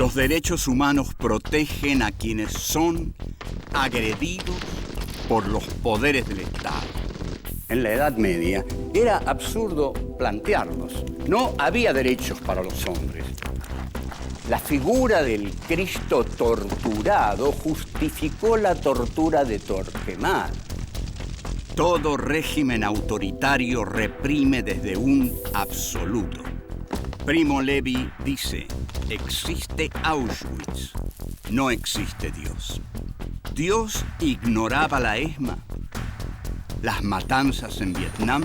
Los derechos humanos protegen a quienes son agredidos por los poderes del Estado. En la Edad Media era absurdo plantearlos. No había derechos para los hombres. La figura del Cristo torturado justificó la tortura de Torquemada. Todo régimen autoritario reprime desde un absoluto. Primo Levi dice, existe Auschwitz, no existe Dios. ¿Dios ignoraba la ESMA? ¿Las matanzas en Vietnam?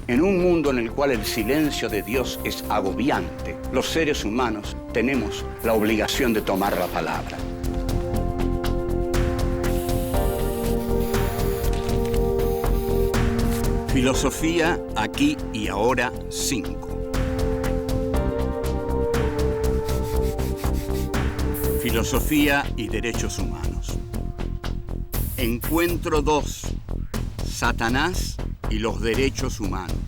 En un mundo en el cual el silencio de Dios es agobiante, los seres humanos tenemos la obligación de tomar la palabra. Filosofía aquí y ahora 5. Filosofía y derechos humanos. Encuentro 2. Satanás y los derechos humanos.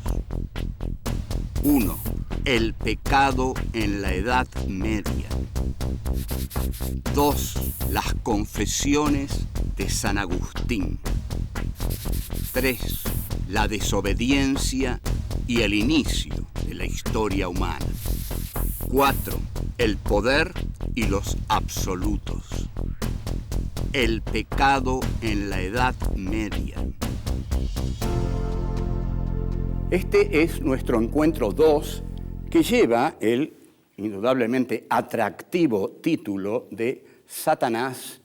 1. El pecado en la Edad Media. 2. Las confesiones de San Agustín. 3. La desobediencia y el inicio de la historia humana. 4. El poder y los absolutos. El pecado en la Edad Media. Este es nuestro encuentro 2, que lleva el indudablemente atractivo título de Satanás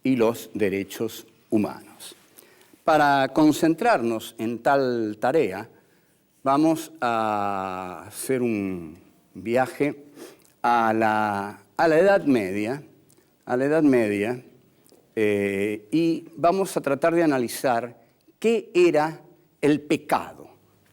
y los derechos humanos. Para concentrarnos en tal tarea, vamos a hacer un viaje a la Edad Media, y vamos a tratar de analizar qué era el pecado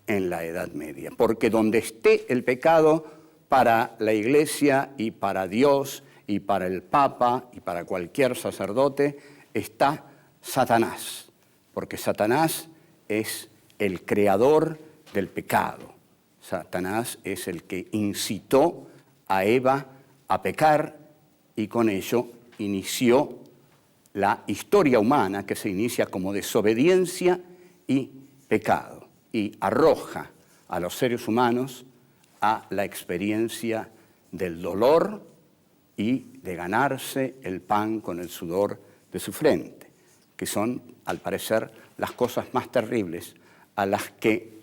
en la Edad Media. Porque donde esté el pecado, para la Iglesia y para Dios y para el Papa y para cualquier sacerdote, está Satanás. Porque Satanás es el creador del pecado. Satanás es el que incitó a Eva a pecar y con ello inició la historia humana, que se inicia como desobediencia y pecado y arroja a los seres humanos a la experiencia del dolor y de ganarse el pan con el sudor de su frente, que son, al parecer, las cosas más terribles a las que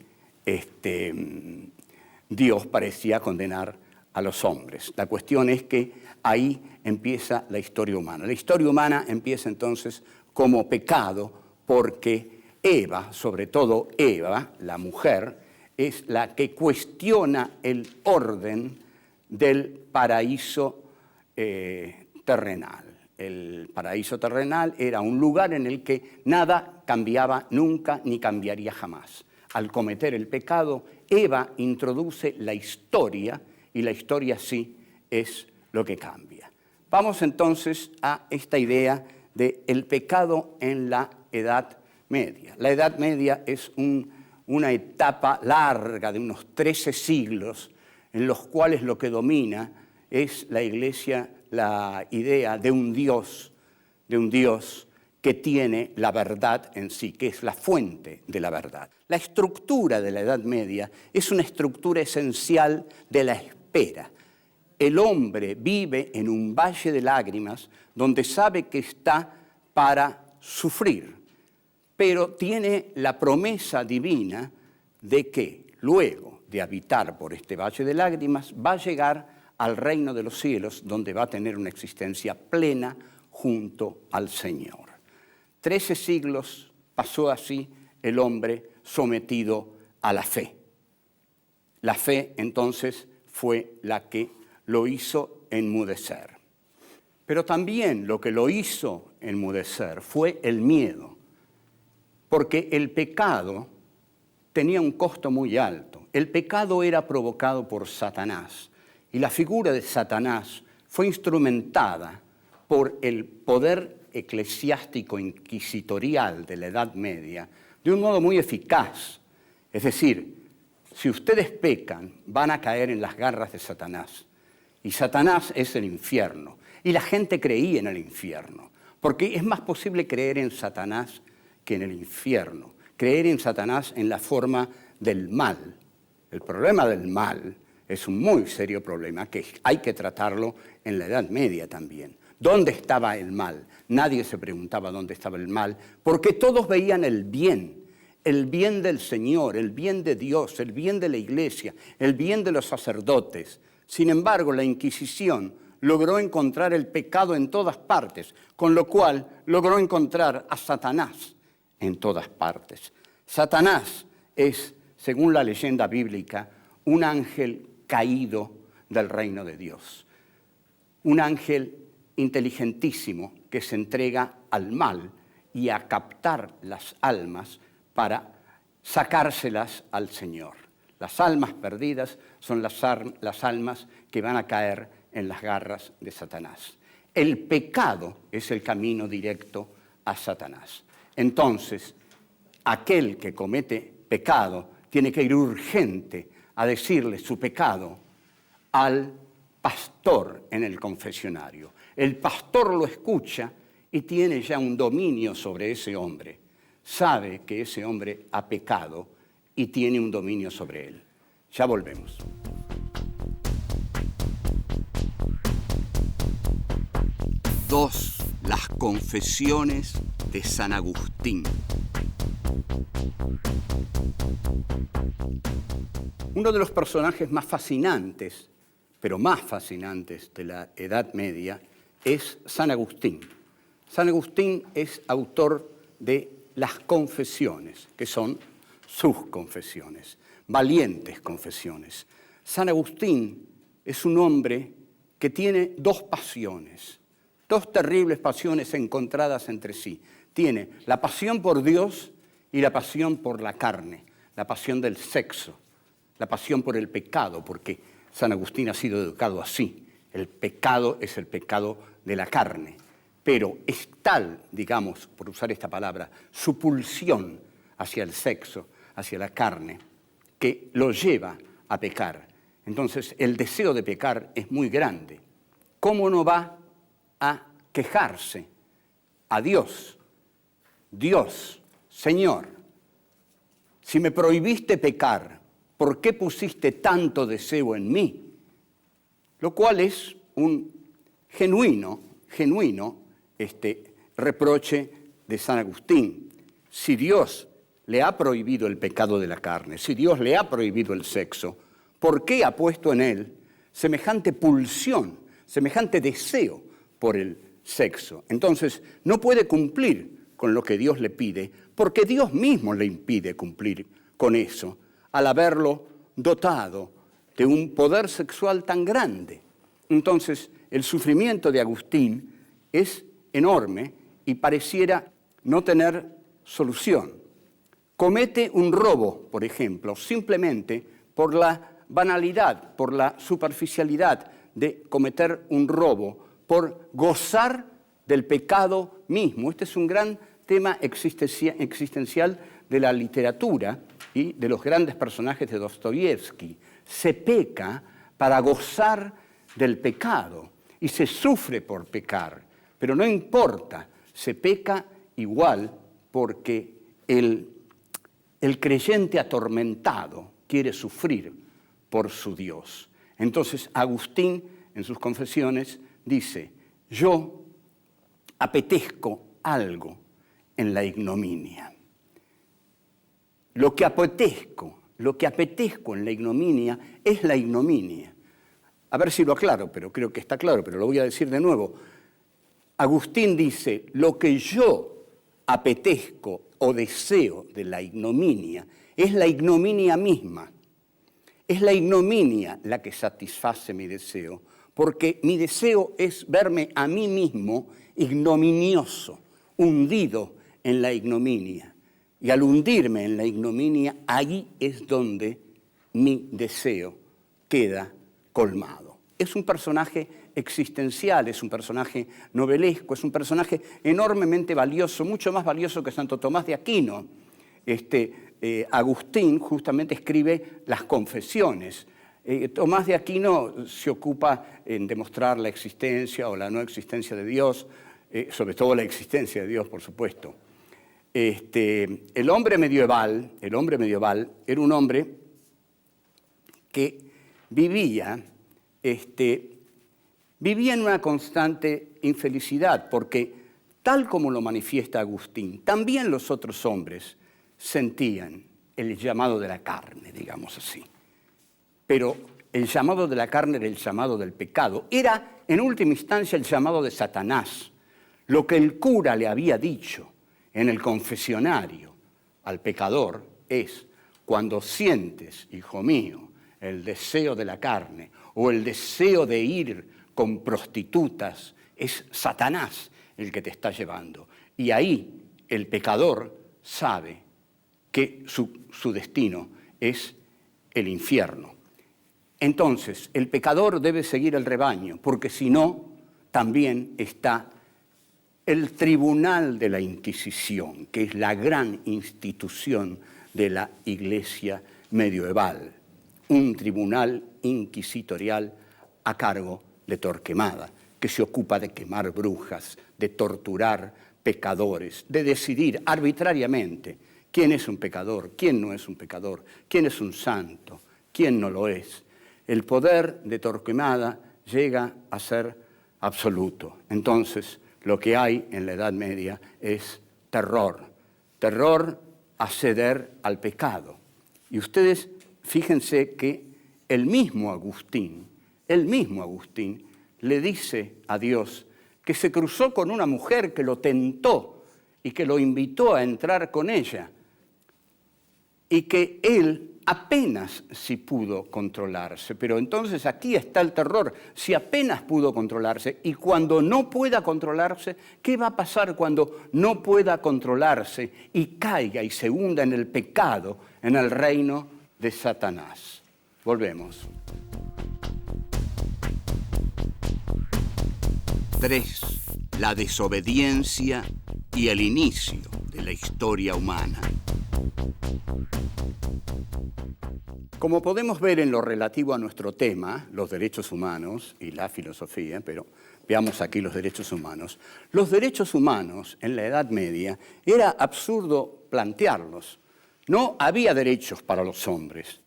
Dios parecía condenar a los hombres. La cuestión es que ahí empieza la historia humana. La historia humana empieza entonces como pecado porque Eva, sobre todo Eva, la mujer, es la que cuestiona el orden del paraíso terrenal. El paraíso terrenal era un lugar en el que nada cambiaba nunca ni cambiaría jamás. Al cometer el pecado, Eva introduce la historia y la historia sí es lo que cambia. Vamos entonces a esta idea del pecado en la Edad Media. La Edad Media es una etapa larga de unos 13 siglos en los cuales lo que domina es la Iglesia, la idea de un Dios que tiene la verdad en sí, que es la fuente de la verdad. La estructura de la Edad Media es una estructura esencial de la espera. El hombre vive en un valle de lágrimas donde sabe que está para sufrir, pero tiene la promesa divina de que luego de habitar por este valle de lágrimas va a llegar al reino de los cielos, donde va a tener una existencia plena junto al Señor. 13 siglos pasó así el hombre sometido a la fe. La fe, entonces, fue la que lo hizo enmudecer. Pero también lo que lo hizo enmudecer fue el miedo, porque el pecado tenía un costo muy alto. El pecado era provocado por Satanás, y la figura de Satanás fue instrumentada por el poder eclesiástico inquisitorial de la Edad Media de un modo muy eficaz. Es decir, si ustedes pecan, van a caer en las garras de Satanás. y Satanás es el infierno. Y la gente creía en el infierno, porque es más posible creer en Satanás que en el infierno. Creer en Satanás en la forma del mal. El problema del mal es un muy serio problema que hay que tratarlo en la Edad Media también. ¿Dónde estaba el mal? Nadie se preguntaba dónde estaba el mal, porque todos veían el bien del Señor, el bien de Dios, el bien de la Iglesia, el bien de los sacerdotes. Sin embargo, la Inquisición logró encontrar el pecado en todas partes, con lo cual logró encontrar a Satanás en todas partes. Satanás es, según la leyenda bíblica, un ángel caído del reino de Dios. Un ángel inteligentísimo que se entrega al mal y a captar las almas para sacárselas al Señor. Las almas perdidas son las almas que van a caer en las garras de Satanás. El pecado es el camino directo a Satanás. Entonces, aquel que comete pecado tiene que ir urgente a decirle su pecado al pastor en el confesionario. El pastor lo escucha y tiene ya un dominio sobre ese hombre. Sabe que ese hombre ha pecado y tiene un dominio sobre él. Ya volvemos. Dos, las confesiones de San Agustín. Uno de los personajes más fascinantes, pero más fascinantes de la Edad Media, es San Agustín. San Agustín es autor de las confesiones, que son sus confesiones, valientes confesiones. San Agustín es un hombre que tiene dos pasiones, dos terribles pasiones encontradas entre sí. Tiene la pasión por Dios y la pasión por la carne, la pasión del sexo, la pasión por el pecado, porque San Agustín ha sido educado así. El pecado es el pecado de la carne. Pero es tal, digamos, por usar esta palabra, su pulsión hacia el sexo, hacia la carne, que lo lleva a pecar. Entonces, el deseo de pecar es muy grande. ¿Cómo no va a quejarse a Dios? Dios, Señor, si me prohibiste pecar, ¿por qué pusiste tanto deseo en mí? Lo cual es un genuino reproche de San Agustín. Si Dios le ha prohibido el pecado de la carne, si Dios le ha prohibido el sexo, ¿por qué ha puesto en él semejante pulsión, semejante deseo por el sexo? Entonces, no puede cumplir con lo que Dios le pide, porque Dios mismo le impide cumplir con eso, al haberlo dotado de un poder sexual tan grande. Entonces, el sufrimiento de Agustín es enorme y pareciera no tener solución. Comete un robo, por ejemplo, simplemente por la banalidad, por la superficialidad de cometer un robo, por gozar del pecado mismo. Este es un gran tema existencial de la literatura y de los grandes personajes de Dostoyevsky. Se peca para gozar del pecado y se sufre por pecar, pero no importa, se peca igual porque el creyente atormentado quiere sufrir por su Dios. Entonces Agustín en sus confesiones dice: yo apetezco algo en la ignominia. Lo que apetezco en la ignominia es la ignominia. A ver si lo aclaro, pero creo que está claro, pero lo voy a decir de nuevo. Agustín dice: lo que yo apetezco o deseo de la ignominia es la ignominia misma. Es la ignominia la que satisface mi deseo, porque mi deseo es verme a mí mismo ignominioso, hundido en la ignominia. Y al hundirme en la ignominia, ahí es donde mi deseo queda colmado. Es un personaje existencial, es un personaje novelesco, es un personaje enormemente valioso, mucho más valioso que Santo Tomás de Aquino. Agustín justamente escribe las confesiones. Tomás de Aquino se ocupa en demostrar la existencia o la no existencia de Dios, sobre todo la existencia de Dios, por supuesto. El hombre medieval era un hombre que vivía en una constante infelicidad, porque tal como lo manifiesta Agustín, también los otros hombres sentían el llamado de la carne, digamos así. Pero el llamado de la carne era el llamado del pecado. Era, en última instancia, el llamado de Satanás. Lo que el cura le había dicho en el confesionario al pecador es: cuando sientes, hijo mío, el deseo de la carne o el deseo de ir con prostitutas, es Satanás el que te está llevando. Y ahí el pecador sabe que su destino es el infierno. Entonces, el pecador debe seguir el rebaño, porque si no, también está el Tribunal de la Inquisición, que es la gran institución de la Iglesia medieval, un tribunal inquisitorial a cargo de Torquemada, que se ocupa de quemar brujas, de torturar pecadores, de decidir arbitrariamente quién es un pecador, quién no es un pecador, quién es un santo, quién no lo es. El poder de Torquemada llega a ser absoluto. Entonces, lo que hay en la Edad Media es terror a ceder al pecado. Y ustedes fíjense que el mismo Agustín le dice a Dios que se cruzó con una mujer que lo tentó y que lo invitó a entrar con ella, y que él apenas si pudo controlarse. Pero entonces aquí está el terror: si apenas pudo controlarse, y cuando no pueda controlarse, ¿qué va a pasar cuando no pueda controlarse y caiga y se hunda en el pecado, en el reino de Satanás? Volvemos. 3. La desobediencia y el inicio de la historia humana. Como podemos ver en lo relativo a nuestro tema, los derechos humanos y la filosofía, pero veamos aquí los derechos humanos. Los derechos humanos en la Edad Media era absurdo plantearlos. No había derechos para los hombres.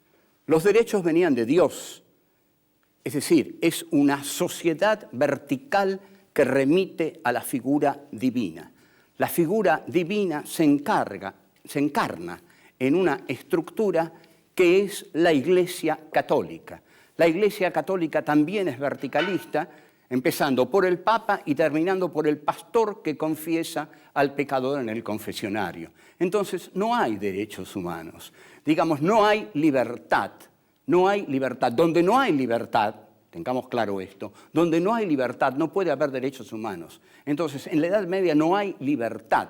Los derechos venían de Dios. Es decir, es una sociedad vertical que remite a la figura divina. La figura divina se encarna en una estructura que es la Iglesia Católica. La Iglesia Católica también es verticalista, empezando por el Papa y terminando por el pastor que confiesa al pecador en el confesionario. Entonces, no hay derechos humanos. Digamos, no hay libertad. No hay libertad. Donde no hay libertad, tengamos claro esto, donde no hay libertad no puede haber derechos humanos. Entonces, en la Edad Media no hay libertad,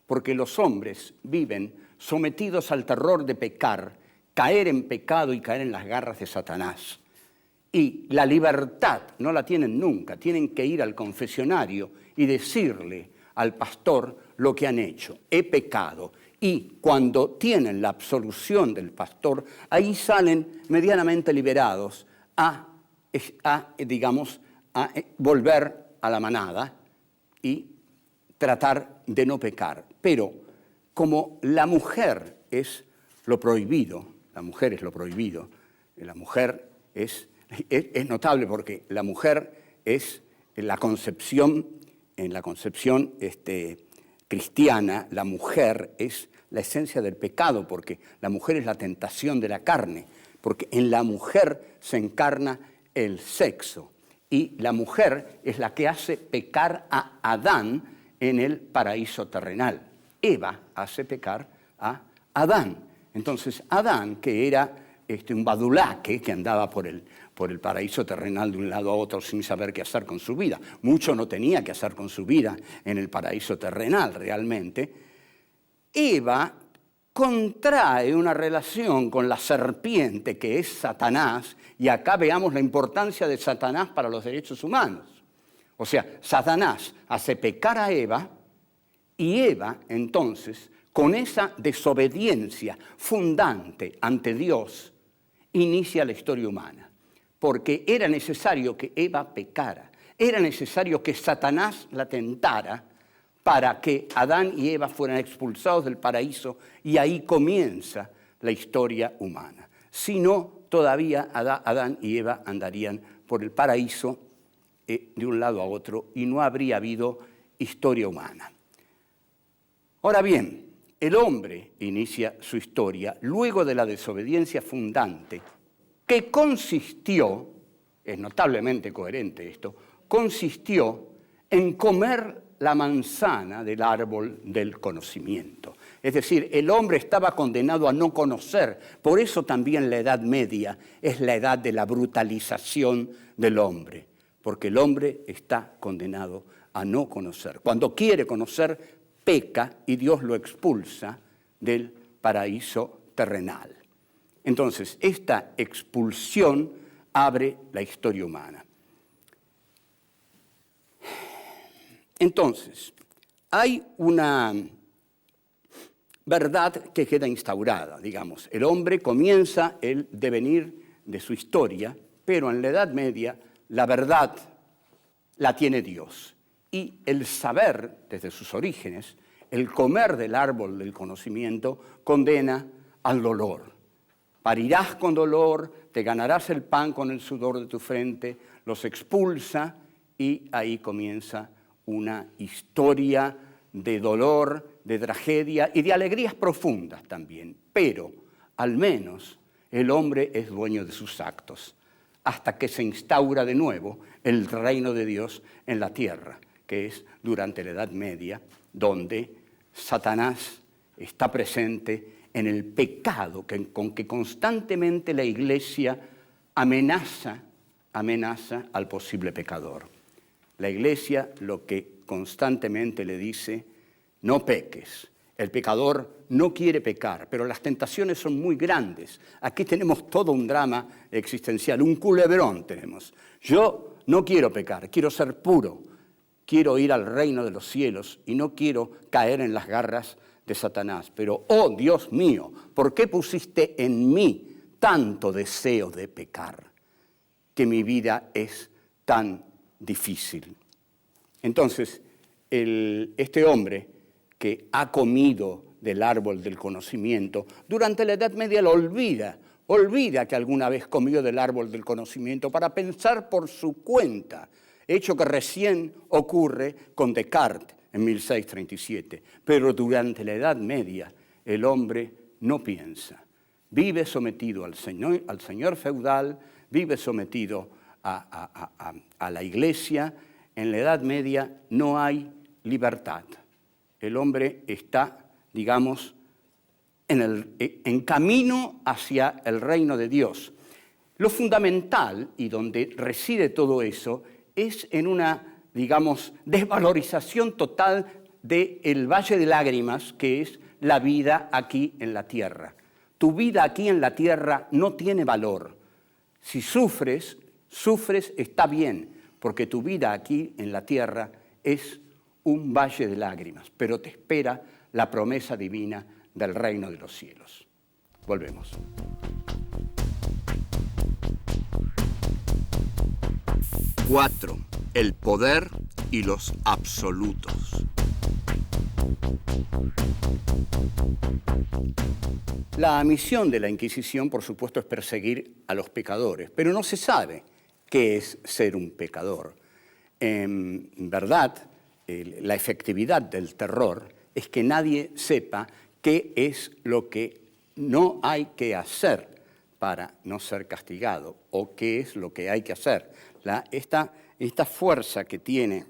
porque los hombres viven sometidos al terror de pecar, caer en pecado y caer en las garras de Satanás. Y la libertad no la tienen nunca, tienen que ir al confesionario y decirle al pastor lo que han hecho: he pecado. Y cuando tienen la absolución del pastor, ahí salen medianamente liberados a volver a la manada y tratar de no pecar. Pero como la mujer es lo prohibido, la mujer es notable porque la mujer es en la concepción cristiana, la mujer es la esencia del pecado, porque la mujer es la tentación de la carne, porque en la mujer se encarna el sexo, y la mujer es la que hace pecar a Adán en el paraíso terrenal. Eva hace pecar a Adán. Entonces, Adán, que era un badulaque que andaba por el paraíso terrenal de un lado a otro sin saber qué hacer con su vida. Mucho no tenía que hacer con su vida en el paraíso terrenal, realmente. Eva contrae una relación con la serpiente, que es Satanás, y acá veamos la importancia de Satanás para los derechos humanos. O sea, Satanás hace pecar a Eva, y Eva, entonces, con esa desobediencia fundante ante Dios, inicia la historia humana. porque era necesario que Eva pecara, era necesario que Satanás la tentara para que Adán y Eva fueran expulsados del paraíso, y ahí comienza la historia humana. Si no, todavía Adán y Eva andarían por el paraíso de un lado a otro y no habría habido historia humana. Ahora bien, el hombre inicia su historia luego de la desobediencia fundante, que consistió, es notablemente coherente esto, consistió en comer la manzana del árbol del conocimiento. Es decir, el hombre estaba condenado a no conocer. Por eso también la Edad Media es la edad de la brutalización del hombre, porque el hombre está condenado a no conocer. Cuando quiere conocer, peca y Dios lo expulsa del paraíso terrenal. Entonces, esta expulsión abre la historia humana. Entonces, hay una verdad que queda instaurada, digamos. El hombre comienza el devenir de su historia, pero en la Edad Media la verdad la tiene Dios. Y el saber, desde sus orígenes, el comer del árbol del conocimiento, condena al dolor. Parirás con dolor, te ganarás el pan con el sudor de tu frente, los expulsa y ahí comienza una historia de dolor, de tragedia y de alegrías profundas también. Pero, al menos, el hombre es dueño de sus actos, hasta que se instaura de nuevo el reino de Dios en la tierra, que es durante la Edad Media, donde Satanás está presente en el pecado con que constantemente la Iglesia amenaza al posible pecador. La Iglesia lo que constantemente le dice: no peques. El pecador no quiere pecar, pero las tentaciones son muy grandes. Aquí tenemos todo un drama existencial, un culebrón tenemos. Yo no quiero pecar, quiero ser puro, quiero ir al reino de los cielos y no quiero caer en las garras de Satanás. Pero, oh Dios mío, ¿por qué pusiste en mí tanto deseo de pecar? Que mi vida es tan difícil. Entonces, este hombre que ha comido del árbol del conocimiento, durante la Edad Media lo olvida que alguna vez comió del árbol del conocimiento para pensar por su cuenta, hecho que recién ocurre con Descartes en 1637. Pero durante la Edad Media el hombre no piensa, vive sometido al señor feudal, vive sometido a la Iglesia. En la Edad Media no hay libertad. El hombre está, digamos, en camino hacia el reino de Dios. Lo fundamental, y donde reside todo eso, es en una, digamos, desvalorización total del valle de lágrimas, que es la vida aquí en la tierra. Tu vida aquí en la tierra no tiene valor. Si sufres, está bien, porque tu vida aquí en la tierra es un valle de lágrimas, pero te espera la promesa divina del reino de los cielos. Volvemos. Cuatro, el poder y los absolutos. La misión de la Inquisición, por supuesto, es perseguir a los pecadores, pero no se sabe qué es ser un pecador. En verdad, la efectividad del terror es que nadie sepa qué es lo que no hay que hacer para no ser castigado, o qué es lo que hay que hacer. Esta fuerza que tiene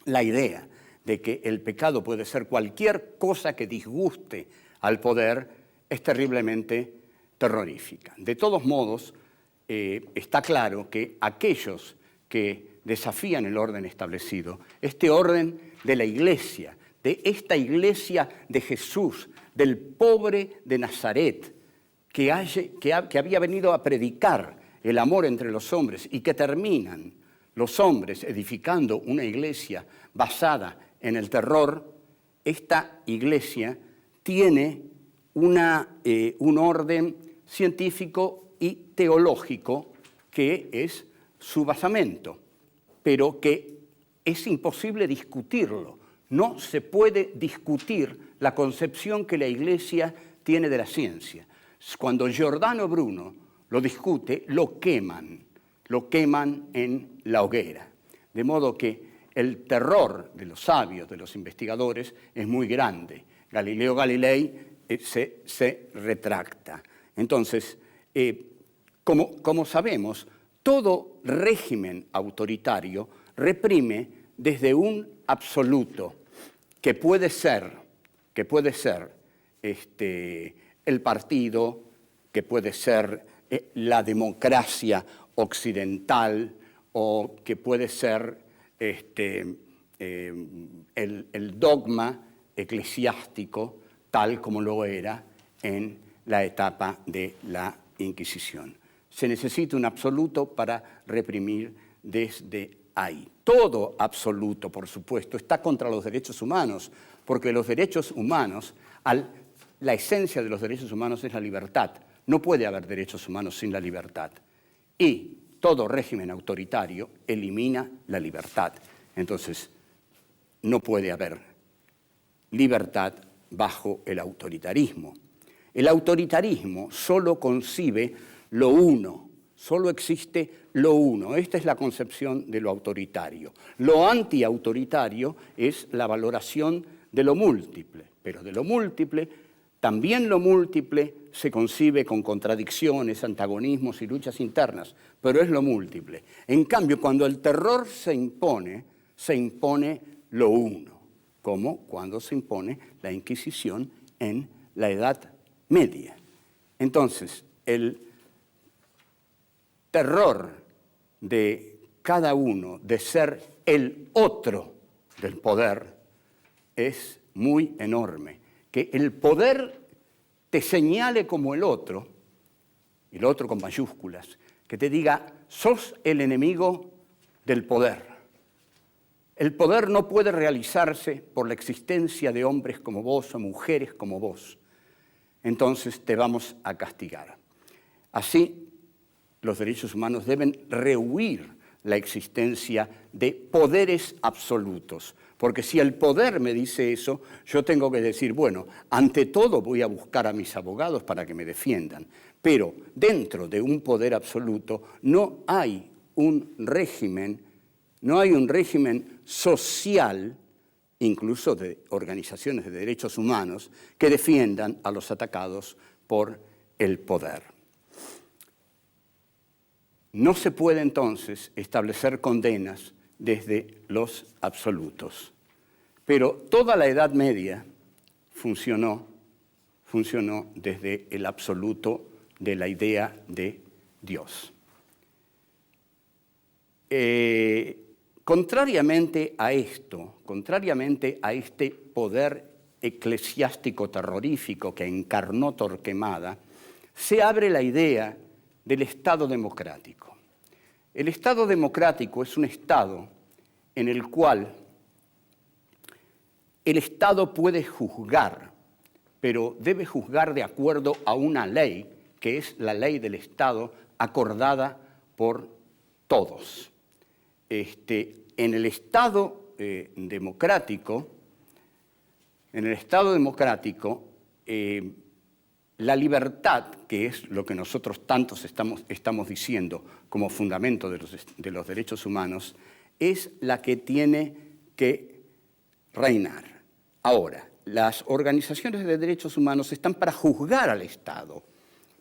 la idea de que el pecado puede ser cualquier cosa que disguste al poder es terriblemente terrorífica. De todos modos, está claro que aquellos que desafían el orden establecido, este orden de la Iglesia, de esta Iglesia de Jesús, del pobre de Nazaret, que había venido a predicar el amor entre los hombres y que terminan los hombres edificando una iglesia basada en el terror, esta iglesia tiene un orden científico y teológico que es su basamento, pero que es imposible discutirlo. No se puede discutir la concepción que la Iglesia tiene de la ciencia. Cuando Giordano Bruno lo discute, lo queman en la hoguera. De modo que el terror de los sabios, de los investigadores, es muy grande. Galileo Galilei se retracta. Entonces, como sabemos, todo régimen autoritario reprime desde un absoluto que puede ser el partido, que puede ser la democracia occidental, o que puede ser el dogma eclesiástico, tal como lo era en la etapa de la Inquisición. Se necesita un absoluto para reprimir desde ahí. Todo absoluto, por supuesto, está contra los derechos humanos, porque los derechos humanos, la esencia de los derechos humanos es la libertad. No puede haber derechos humanos sin la libertad. Y todo régimen autoritario elimina la libertad. Entonces, no puede haber libertad bajo el autoritarismo. El autoritarismo solo concibe lo uno, solo existe lo uno. Esta es la concepción de lo autoritario. Lo antiautoritario es la valoración de lo múltiple, pero de lo múltiple, también lo múltiple se concibe con contradicciones, antagonismos y luchas internas, pero es lo múltiple. En cambio, cuando el terror se impone lo uno, como cuando se impone la Inquisición en la Edad Media. Entonces, el terror de cada uno de ser el otro del poder es muy enorme. Que el poder te señale como el otro con mayúsculas, que te diga, sos el enemigo del poder. El poder no puede realizarse por la existencia de hombres como vos o mujeres como vos. Entonces te vamos a castigar. Así, los derechos humanos deben rehuir la existencia de poderes absolutos. Porque si el poder me dice eso, yo tengo que decir, bueno, ante todo voy a buscar a mis abogados para que me defiendan. Pero dentro de un poder absoluto no hay un régimen social, incluso de organizaciones de derechos humanos, que defiendan a los atacados por el poder. No se puede entonces establecer condenas desde los absolutos. Pero toda la Edad Media funcionó desde el absoluto de la idea de Dios. Contrariamente a este poder eclesiástico terrorífico que encarnó Torquemada, se abre la idea del Estado democrático. El Estado democrático es un Estado en el cual el Estado puede juzgar, pero debe juzgar de acuerdo a una ley, que es la ley del Estado acordada por todos. En el Estado democrático, la libertad, que es lo que nosotros tantos estamos diciendo como fundamento de los derechos humanos, es la que tiene que reinar. Ahora, las organizaciones de derechos humanos están para juzgar al Estado,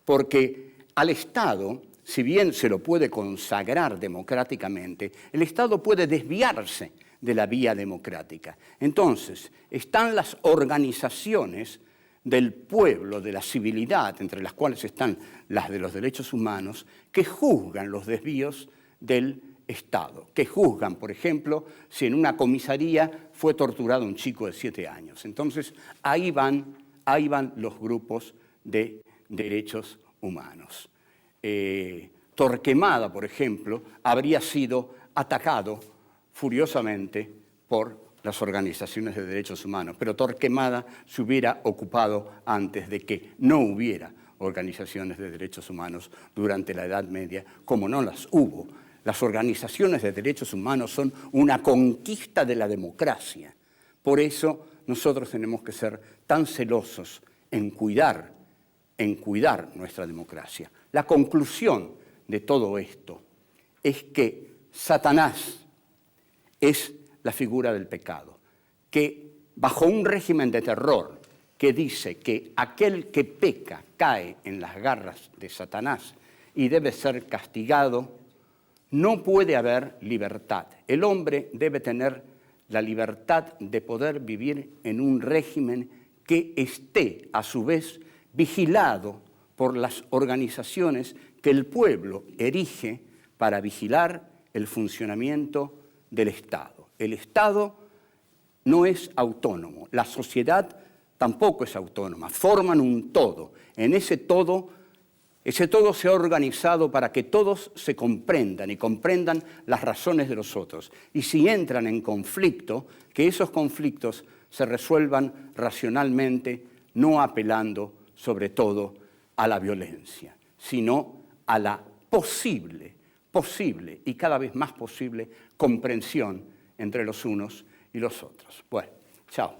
porque al Estado, si bien se lo puede consagrar democráticamente, el Estado puede desviarse de la vía democrática. Entonces, están las organizaciones del pueblo, de la civilidad, entre las cuales están las de los derechos humanos, que juzgan los desvíos del Estado, que juzgan, por ejemplo, si en una comisaría fue torturado un chico de 7 años. Entonces, ahí van los grupos de derechos humanos. Torquemada, por ejemplo, habría sido atacado furiosamente por las organizaciones de derechos humanos, pero Torquemada se hubiera ocupado antes de que no hubiera organizaciones de derechos humanos durante la Edad Media, como no las hubo. Las organizaciones de derechos humanos son una conquista de la democracia. Por eso nosotros tenemos que ser tan celosos en cuidar nuestra democracia. La conclusión de todo esto es que Satanás es la figura del pecado, que bajo un régimen de terror que dice que aquel que peca cae en las garras de Satanás y debe ser castigado, no puede haber libertad. El hombre debe tener la libertad de poder vivir en un régimen que esté, a su vez, vigilado por las organizaciones que el pueblo erige para vigilar el funcionamiento del Estado. El Estado no es autónomo, la sociedad tampoco es autónoma, forman un todo. En ese todo se ha organizado para que todos se comprendan y comprendan las razones de los otros. Y si entran en conflicto, que esos conflictos se resuelvan racionalmente, no apelando sobre todo a la violencia, sino a la posible y cada vez más posible comprensión entre los unos y los otros. Bueno, chao.